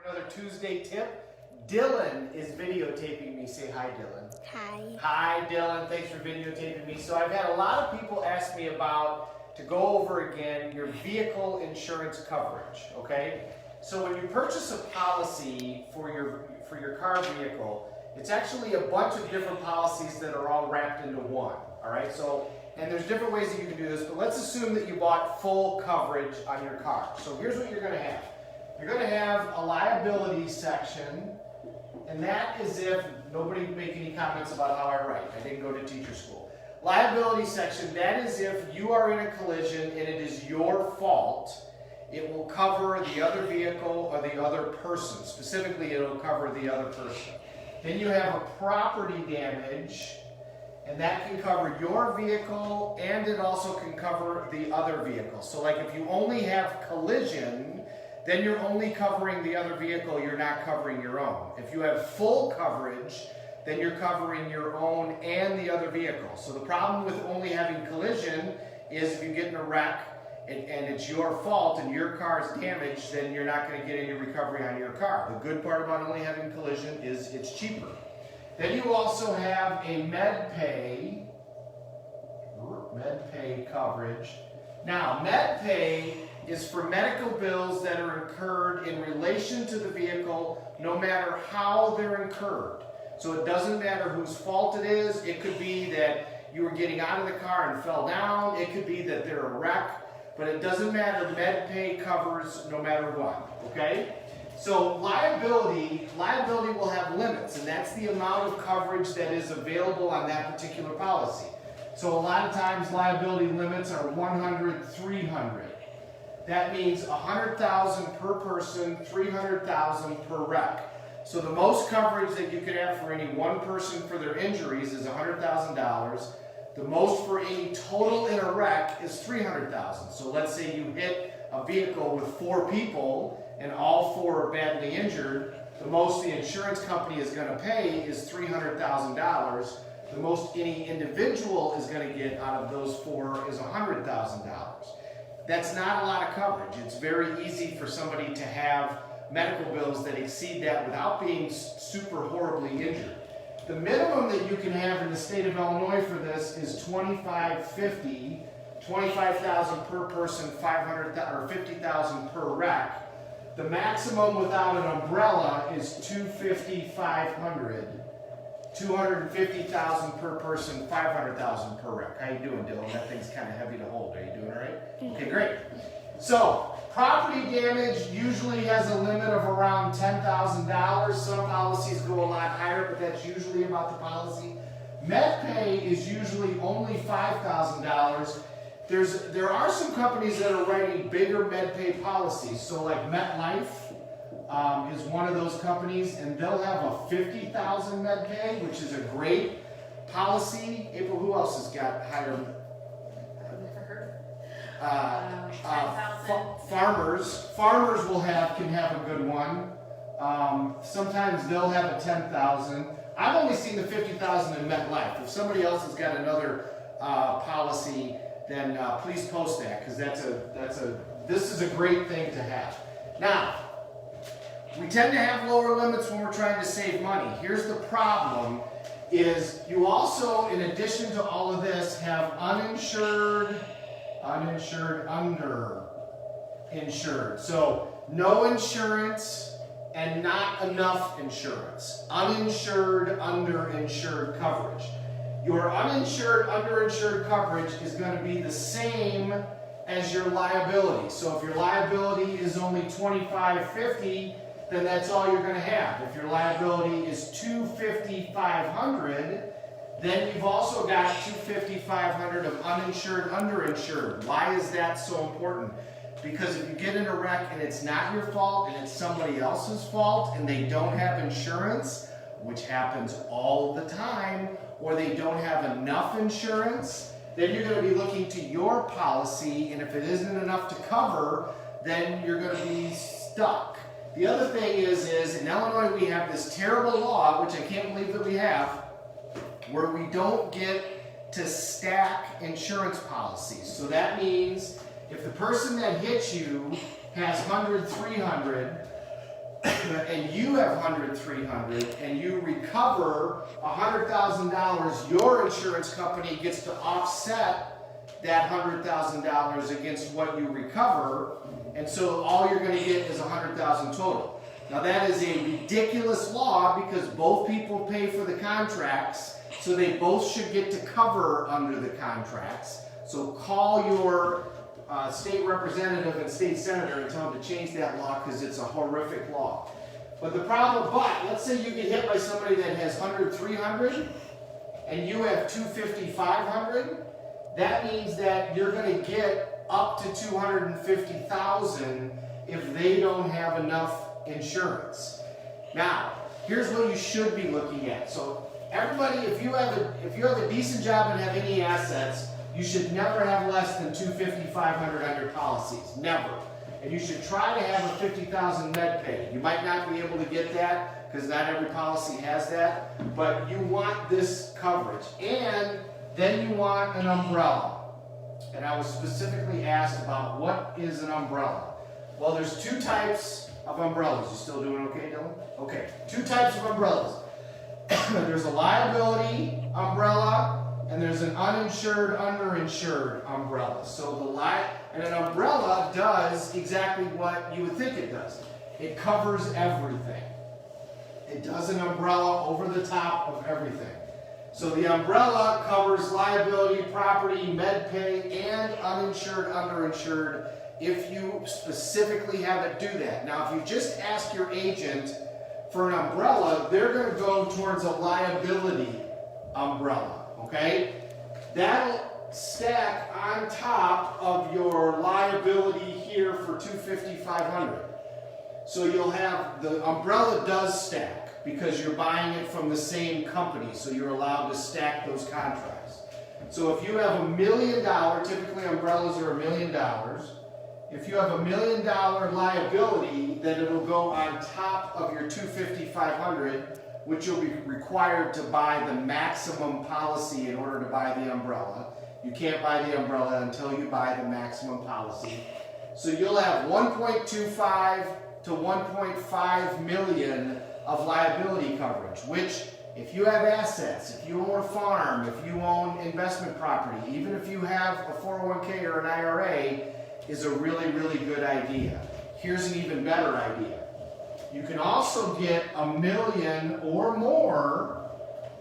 Another Tuesday tip. Dylan is videotaping me. Say hi, Dylan. Hi. Hi, Dylan. Thanks for videotaping me. So I've had a lot of people ask me about, to go over again, your vehicle insurance coverage, okay? So when you purchase a policy for your car vehicle, it's actually a bunch of different policies that are all wrapped into one, all right? So, and there's different ways that you can do this, but let's assume that you bought full coverage on your car. So here's what you're gonna have. You're gonna have a liability section, and that is if, nobody make any comments about how I write. I didn't go to teacher school. Liability section, that is if you are in a collision and it is your fault, it will cover the other vehicle or the other person. Specifically, it'll cover the other person. Then you have a property damage, and that can cover your vehicle, and it also can cover the other vehicle. So like if you only have collision, then you're only covering the other vehicle, you're not covering your own. If you have full coverage, then you're covering your own and the other vehicle. So the problem with only having collision is if you get in a wreck and it's your fault and your car is damaged, then you're not going to get any recovery on your car. The good part about only having collision is it's cheaper. Then you also have a MedPay coverage. Now, MedPay is for medical bills that are incurred in relation to the vehicle, no matter how they're incurred. So it doesn't matter whose fault it is. It could be that you were getting out of the car and fell down. It could be that they're a wreck. But it doesn't matter. MedPay covers no matter what, okay? So liability will have limits, and that's the amount of coverage that is available on that particular policy. So a lot of times liability limits are 100, 300. That means 100,000 per person, 300,000 per wreck. So the most coverage that you could have for any one person for their injuries is $100,000. The most for any total in a wreck is $300,000. So let's say you hit a vehicle with 4 people and all 4 are badly injured. The most the insurance company is going to pay is $300,000. The most any individual is going to get out of those 4 is $100,000. That's not a lot of coverage. It's very easy for somebody to have medical bills that exceed that without being super horribly injured. The minimum that you can have in the state of Illinois for this is $25,50, $25,000 per person, $500,000 or $50,000 per wreck. The maximum without an umbrella is $250,000, $500,000, $250,000 per person, $500,000 per wreck. How you doing, Dylan? That thing's kind of heavy to hold. Are you doing all right? Okay, great. So, property damage usually has a limit of around $10,000. Some policies go a lot higher, but that's usually about the policy. MedPay is usually only $5,000. There are some companies that are writing bigger MedPay policies. So like MetLife is one of those companies, and they'll have a $50,000 MedPay, which is a great policy. April, who else has got higher? Farmers can have a good one. Sometimes they'll have a $10,000. I've only seen the $50,000 in MetLife. If somebody else has got another policy, then please post that, because this is a great thing to have. Now, we tend to have lower limits when we're trying to save money. Here's the problem: is you also, in addition to all of this, have uninsured, underinsured. So no insurance and not enough insurance. Uninsured, underinsured coverage. Your uninsured, underinsured coverage is going to be the same as your liability. So if your liability is only $25,50, then that's all you're going to have. If your liability is $250,000, $500,000, then you've also got $250,000, $500,000 of uninsured, underinsured. Why is that so important? Because if you get in a wreck and it's not your fault and it's somebody else's fault and they don't have insurance, which happens all the time, or they don't have enough insurance, then you're going to be looking to your policy, and if it isn't enough to cover, then you're going to be stuck. The other thing is in Illinois we have this terrible law, which I can't believe that we have, where we don't get to stack insurance policies. So that means if the person that hits you has 100, 300, and you have 100, 300, and you recover $100,000, your insurance company gets to offset that $100,000 against what you recover, and so all you're going to get is $100,000 total. Now that is a ridiculous law because both people pay for the contracts, so they both should get to cover under the contracts. So call your state representative and state senator and tell them to change that law because it's a horrific law. But let's say you get hit by somebody that has 100, 300 and you have 250, 500, that means that you're going to get up to 250,000 if they don't have enough insurance. Now, here's what you should be looking at. So everybody, if you have a decent job and have any assets, you should never have less than 250, 500 on your policies. Never. And you should try to have a 50,000 med pay. You might not be able to get that because not every policy has that, but you want this coverage. And then you want an umbrella. And I was specifically asked about what is an umbrella. Well, there's two types of umbrellas. You still doing okay, Dylan? Okay, two types of umbrellas. There's a liability umbrella and there's an uninsured, underinsured umbrella. So an umbrella does exactly what you would think it does. It covers everything. It does an umbrella over the top of everything. So the umbrella covers liability, property, med pay, and uninsured, underinsured if you specifically have it do that. Now, if you just ask your agent for an umbrella, they're going to go towards a liability umbrella, okay? That'll stack on top of your liability here for 250, 500. So you'll have, the umbrella does stack because you're buying it from the same company, so you're allowed to stack those contracts. So if you have $1 million, typically umbrellas are $1 million. If you have $1 million liability, then it'll go on top of your 250, 500, which you'll be required to buy the maximum policy in order to buy the umbrella. You can't buy the umbrella until you buy the maximum policy. So you'll have 1.25 to 1.5 million of liability coverage, which if you have assets, if you own a farm, if you own investment property, even if you have a 401k or an IRA, is a really, really good idea. Here's an even better idea. You can also get $1 million or more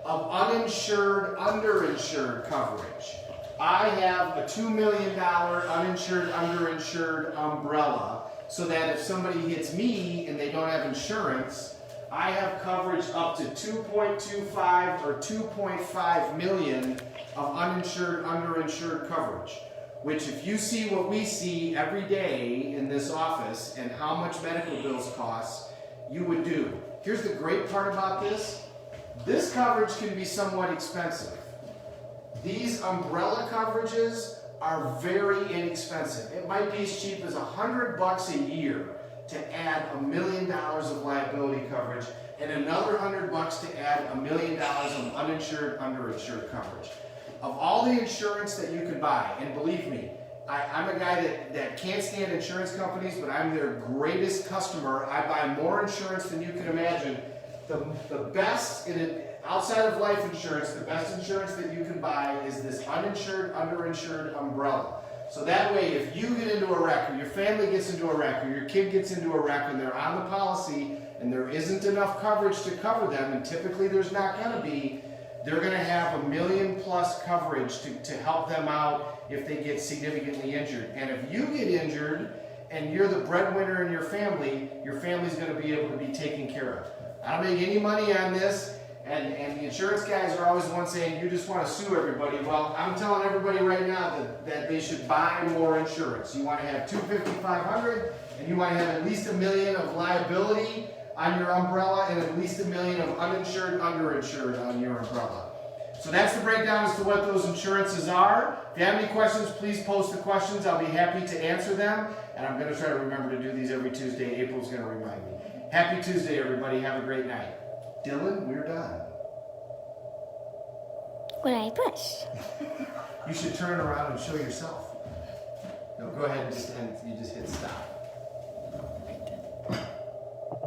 of uninsured, underinsured coverage. I have a $2 million uninsured, underinsured umbrella so that if somebody hits me and they don't have insurance, I have coverage up to 2.25 or 2.5 million of uninsured, underinsured coverage. Which if you see what we see every day in this office and how much medical bills cost, you would do. Here's the great part about this. This coverage can be somewhat expensive. These umbrella coverages are very inexpensive. It might be as cheap as $100 a year to add $1 million of liability coverage and another $100 to add $1 million of uninsured, underinsured coverage. Of all the insurance that you could buy, and believe me, I'm a guy that can't stand insurance companies, but I'm their greatest customer. I buy more insurance than you can imagine. The best, outside of life insurance, the best insurance that you can buy is this uninsured, underinsured umbrella. So that way, if you get into a wreck, or your family gets into a wreck, or your kid gets into a wreck, and they're on the policy, and there isn't enough coverage to cover them, and typically there's not going to be, they're going to have $1 million plus coverage to help them out if they get significantly injured. And if you get injured and you're the breadwinner in your family's going to be able to be taken care of. I don't make any money on this, and the insurance guys are always the ones saying, you just want to sue everybody. Well, I'm telling everybody right now that they should buy more insurance. You want to have 250, 500, and you want to have at least $1 million of liability on your umbrella and at least $1 million of uninsured, underinsured on your umbrella. So that's the breakdown as to what those insurances are. If you have any questions, please post the questions. I'll be happy to answer them. And I'm going to try to remember to do these every Tuesday. April's going to remind me. Happy Tuesday, everybody. Have a great night. Dylan, we're done. When I push. You should turn around and show yourself. No, go ahead and you just hit stop.